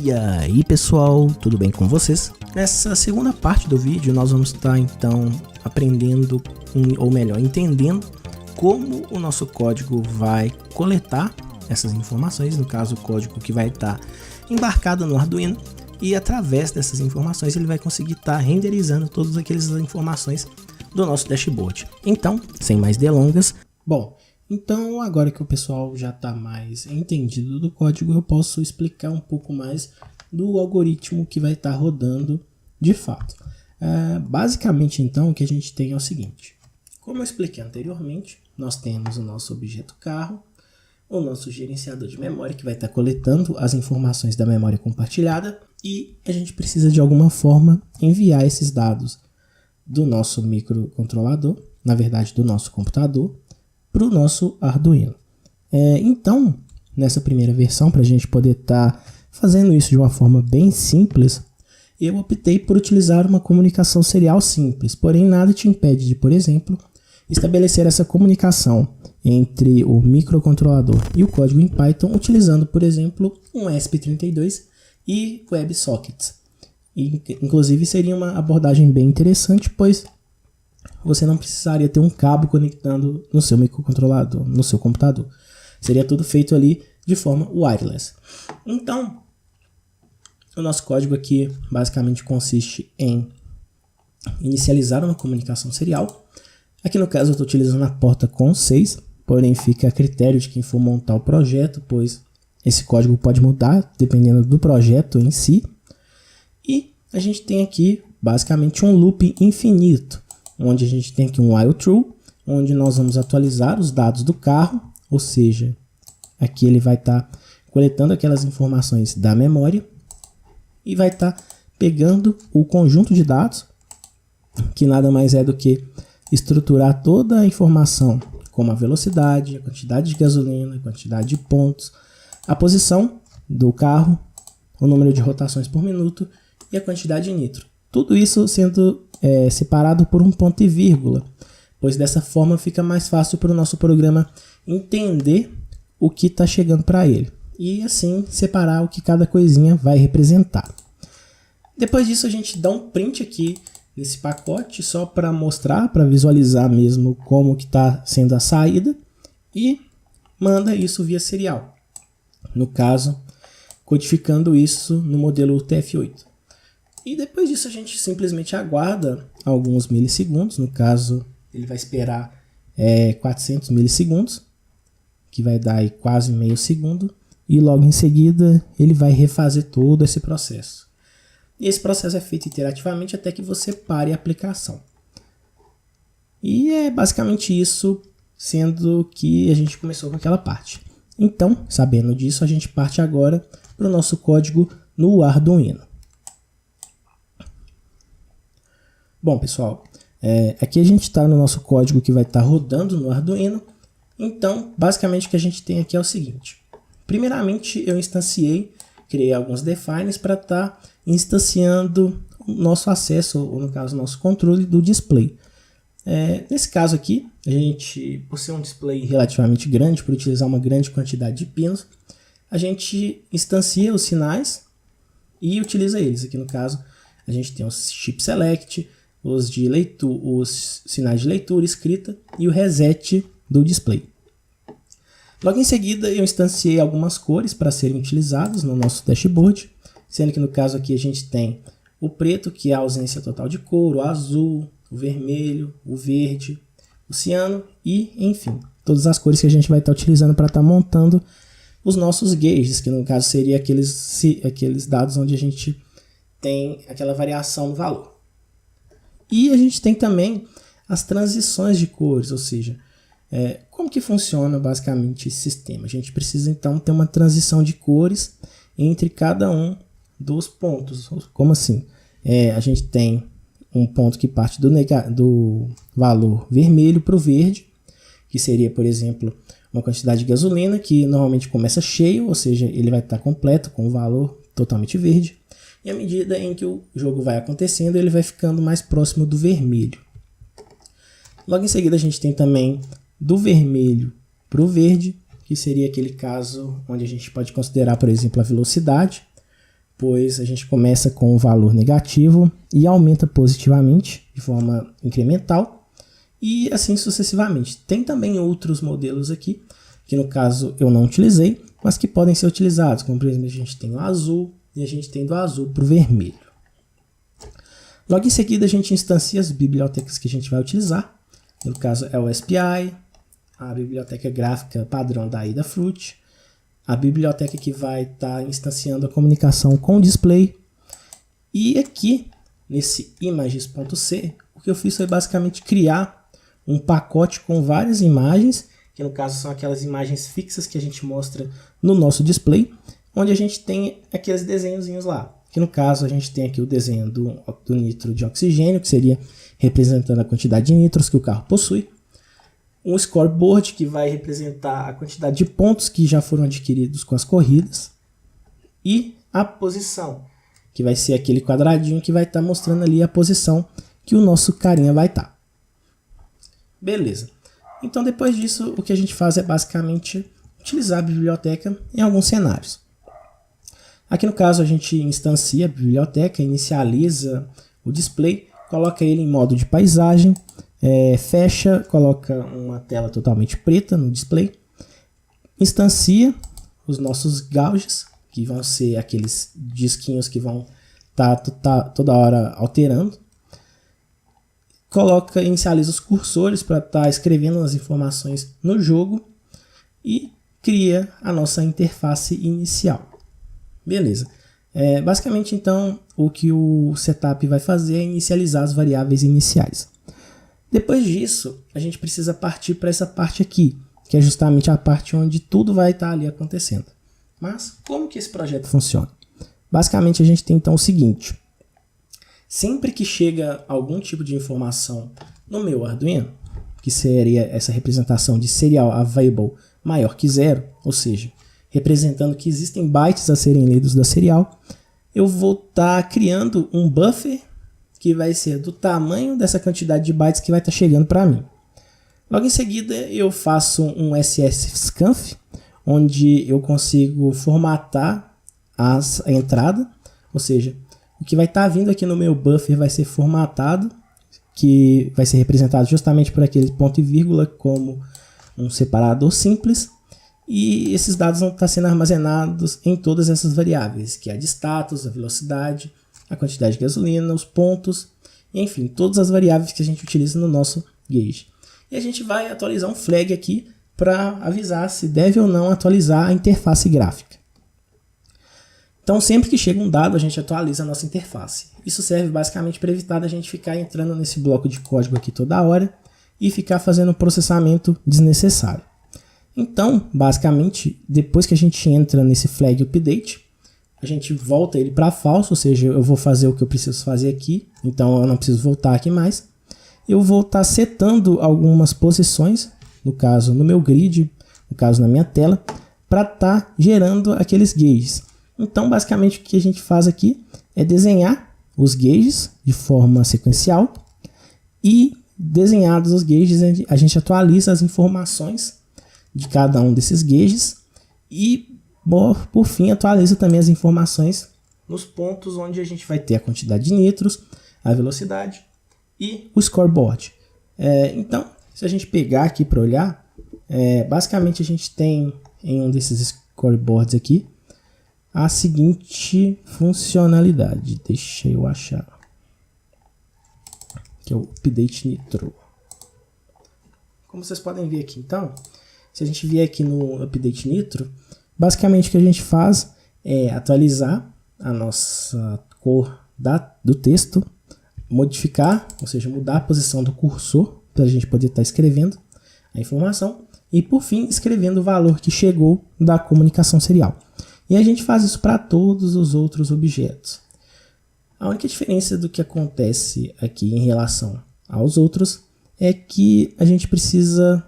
E aí pessoal, tudo bem com vocês? Nessa segunda parte do vídeo nós vamos estar então aprendendo, ou melhor, entendendo como o nosso código vai coletar essas informações, no caso o código que vai estar embarcado no Arduino, e através dessas informações ele vai conseguir estar renderizando todas aquelas informações do nosso dashboard. Então, sem mais delongas, então agora que o pessoal já está mais entendido do código, eu posso explicar um pouco mais do algoritmo que vai estar rodando de fato. Basicamente então o que a gente tem é o seguinte: como eu expliquei anteriormente, nós temos o nosso objeto carro, o nosso gerenciador de memória que vai estar coletando as informações da memória compartilhada, e a gente precisa de alguma forma enviar esses dados do nosso microcontrolador, na verdade do nosso computador, para o nosso Arduino. Então, nessa primeira versão, para a gente poder estar fazendo isso de uma forma bem simples, eu optei por utilizar uma comunicação serial simples, porém nada te impede de, por exemplo, estabelecer essa comunicação entre o microcontrolador e o código em Python utilizando, por exemplo, um ESP32 e WebSockets. Inclusive seria uma abordagem bem interessante, pois você não precisaria ter um cabo conectando no seu microcontrolador, no seu computador. Seria tudo feito ali de forma wireless. Então, o nosso código aqui basicamente consiste em inicializar uma comunicação serial. Aqui no caso eu estou utilizando a porta COM6, porém fica a critério de quem for montar o projeto, pois esse código pode mudar dependendo do projeto em si. E a gente tem aqui basicamente um loop infinito, onde a gente tem aqui um while true, onde nós vamos atualizar os dados do carro, ou seja, aqui ele vai estar coletando aquelas informações da memória e vai estar pegando o conjunto de dados, que nada mais é do que estruturar toda a informação, como a velocidade, a quantidade de gasolina, a quantidade de pontos, a posição do carro, o número de rotações por minuto e a quantidade de nitro. Tudo isso sendo separado por um ponto e vírgula, pois dessa forma fica mais fácil para o nosso programa entender o que está chegando para ele e assim separar o que cada coisinha vai representar. Depois disso a gente dá um print aqui nesse pacote só para mostrar, para visualizar mesmo como que está sendo a saída, e manda isso via serial, no caso codificando isso no modelo UTF-8. E depois disso a gente simplesmente aguarda alguns milissegundos, no caso ele vai esperar 400 milissegundos, que vai dar aí quase meio segundo, e logo em seguida ele vai refazer todo esse processo. E esse processo é feito iterativamente até que você pare a aplicação. E é basicamente isso, sendo que a gente começou com aquela parte. Então, sabendo disso, a gente parte agora para o nosso código no Arduino. Bom, pessoal, aqui a gente está no nosso código que vai estar rodando no Arduino. Então, basicamente o que a gente tem aqui é o seguinte. Primeiramente, eu criei alguns defines para estar instanciando o nosso acesso, ou no caso, o nosso controle do display. Nesse caso aqui, a gente, por ser um display relativamente grande, por utilizar uma grande quantidade de pinos, a gente instancia os sinais e utiliza eles. Aqui no caso, a gente tem o chip select, os sinais de leitura, escrita e o reset do display. Logo em seguida eu instanciei algumas cores para serem utilizadas no nosso dashboard, sendo que no caso aqui a gente tem o preto, que é a ausência total de cor, o azul, o vermelho, o verde, o ciano e, enfim, todas as cores que a gente vai estar utilizando para estar montando os nossos gauges, que no caso seria aqueles dados onde a gente tem aquela variação no valor. E a gente tem também as transições de cores, ou seja, como que funciona basicamente esse sistema? A gente precisa então ter uma transição de cores entre cada um dos pontos. Como assim? A gente tem um ponto que parte do valor vermelho para o verde, que seria, por exemplo, uma quantidade de gasolina que normalmente começa cheio, ou seja, ele vai estar completo com o valor totalmente verde. E à medida em que o jogo vai acontecendo, ele vai ficando mais próximo do vermelho. Logo em seguida a gente tem também do vermelho para o verde, que seria aquele caso onde a gente pode considerar, por exemplo, a velocidade, pois a gente começa com um valor negativo e aumenta positivamente de forma incremental e assim sucessivamente. Tem também outros modelos aqui, que no caso eu não utilizei, mas que podem ser utilizados, como por exemplo a gente tem o azul e a gente tem do azul para o vermelho. Logo em seguida a gente instancia as bibliotecas que a gente vai utilizar, no caso é o SPI, a biblioteca gráfica padrão da Adafruit, a biblioteca que vai estar instanciando a comunicação com o display. E aqui, nesse images.c, o que eu fiz foi basicamente criar um pacote com várias imagens, que no caso são aquelas imagens fixas que a gente mostra no nosso display, onde a gente tem aqueles desenhozinhos lá. Que no caso a gente tem aqui o desenho do nitro de oxigênio, que seria representando a quantidade de nitros que o carro possui. Um scoreboard, que vai representar a quantidade de pontos que já foram adquiridos com as corridas. E a posição, que vai ser aquele quadradinho que vai estar mostrando ali a posição que o nosso carinha vai estar. Beleza. Então depois disso, o que a gente faz é basicamente utilizar a biblioteca em alguns cenários. Aqui no caso a gente instancia a biblioteca, inicializa o display, coloca ele em modo de paisagem, fecha, coloca uma tela totalmente preta no display, instancia os nossos gauges, que vão ser aqueles disquinhos que vão estar toda hora alterando, inicializa os cursores para estar escrevendo as informações no jogo e cria a nossa interface inicial. Beleza. Basicamente então o que o setup vai fazer é inicializar as variáveis iniciais. Depois disso, a gente precisa partir para essa parte aqui, que é justamente a parte onde tudo vai estar ali acontecendo. Mas como que esse projeto funciona? Basicamente a gente tem então o seguinte: sempre que chega algum tipo de informação no meu Arduino, que seria essa representação de serial available maior que 0, ou seja, representando que existem bytes a serem lidos da serial, eu vou estar criando um buffer que vai ser do tamanho dessa quantidade de bytes que vai estar chegando para mim. Logo em seguida eu faço um sscanf, onde eu consigo formatar a entrada, ou seja, o que vai estar vindo aqui no meu buffer vai ser formatado, que vai ser representado justamente por aquele ponto e vírgula como um separador simples, e esses dados vão estar sendo armazenados em todas essas variáveis, que é a de status, a velocidade, a quantidade de gasolina, os pontos, enfim, todas as variáveis que a gente utiliza no nosso gauge. E a gente vai atualizar um flag aqui para avisar se deve ou não atualizar a interface gráfica. Então sempre que chega um dado a gente atualiza a nossa interface. Isso serve basicamente para evitar a gente ficar entrando nesse bloco de código aqui toda hora e ficar fazendo um processamento desnecessário. Então, basicamente, depois que a gente entra nesse flag update, a gente volta ele para falso, ou seja, eu vou fazer o que eu preciso fazer aqui, então eu não preciso voltar aqui mais. Eu vou estar setando algumas posições, no caso no meu grid, no caso na minha tela, para estar gerando aqueles gauges. Então, basicamente, o que a gente faz aqui é desenhar os gauges de forma sequencial e, desenhados os gauges, a gente atualiza as informações de cada um desses gauges e, por fim, atualiza também as informações nos pontos onde a gente vai ter a quantidade de nitros, a velocidade e o scoreboard. Então, se a gente pegar aqui para olhar, basicamente a gente tem em um desses scoreboards aqui a seguinte funcionalidade. Deixa eu achar. Que é o update nitro. Como vocês podem ver aqui, então, se a gente vier aqui no update nitro, basicamente o que a gente faz é atualizar a nossa cor do texto, modificar, ou seja, mudar a posição do cursor para a gente poder estar escrevendo a informação e, por fim, escrevendo o valor que chegou da comunicação serial. E a gente faz isso para todos os outros objetos. A única diferença do que acontece aqui em relação aos outros é que a gente precisa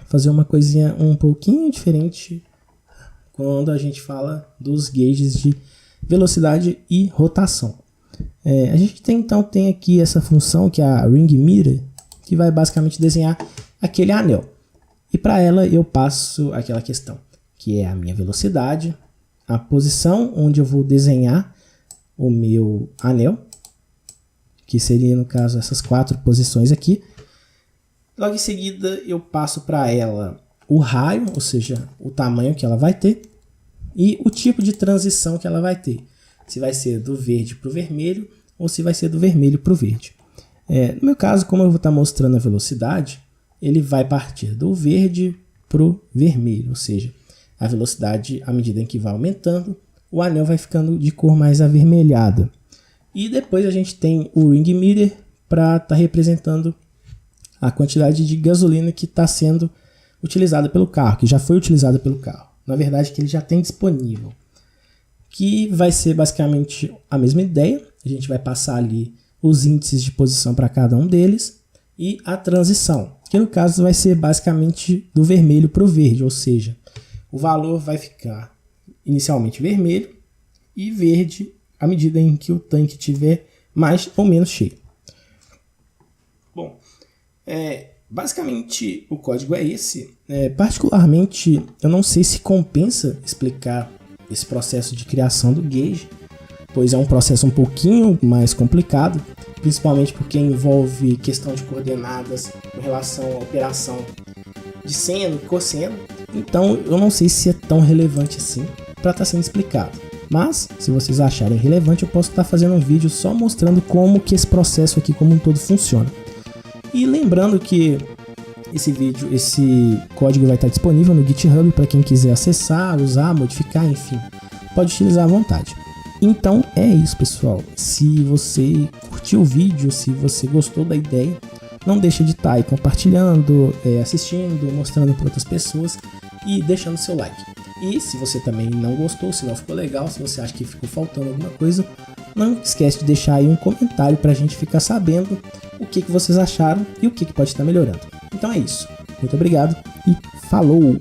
fazer uma coisinha um pouquinho diferente quando a gente fala dos gauges de velocidade e rotação. A gente tem aqui essa função que é a ring meter, que vai basicamente desenhar aquele anel. E para ela eu passo aquela questão, que é a minha velocidade, a posição onde eu vou desenhar o meu anel, que seria no caso essas 4 posições aqui. Logo em seguida eu passo para ela o raio, ou seja, o tamanho que ela vai ter e o tipo de transição que ela vai ter. Se vai ser do verde para o vermelho ou se vai ser do vermelho para o verde. No meu caso, como eu vou estar mostrando a velocidade, ele vai partir do verde para o vermelho, ou seja, a velocidade, à medida em que vai aumentando, o anel vai ficando de cor mais avermelhada. E depois a gente tem o ring meter para estar representando a quantidade de gasolina que está sendo utilizada pelo carro, que já foi utilizada pelo carro. Na verdade, que ele já tem disponível. Que vai ser basicamente a mesma ideia. A gente vai passar ali os índices de posição para cada um deles e a transição, que no caso vai ser basicamente do vermelho para o verde, ou seja, o valor vai ficar inicialmente vermelho e verde à medida em que o tanque estiver mais ou menos cheio. Bom, basicamente o código é esse. Particularmente, eu não sei se compensa explicar esse processo de criação do gauge, pois é um processo um pouquinho mais complicado, principalmente porque envolve questão de coordenadas com relação à operação de seno e cosseno. Então eu não sei se é tão relevante assim para estar sendo explicado. Mas, se vocês acharem relevante, eu posso estar fazendo um vídeo só mostrando como que esse processo aqui como um todo funciona. E lembrando que esse código vai estar disponível no GitHub para quem quiser acessar, usar, modificar, enfim, pode utilizar à vontade. Então é isso, pessoal. Se você curtiu o vídeo, se você gostou da ideia, não deixa de estar aí compartilhando, assistindo, mostrando para outras pessoas e deixando seu like. E se você também não gostou, se não ficou legal, se você acha que ficou faltando alguma coisa, não esquece de deixar aí um comentário para a gente ficar sabendo o que vocês acharam e o que pode estar melhorando. Então é isso. Muito obrigado e falou!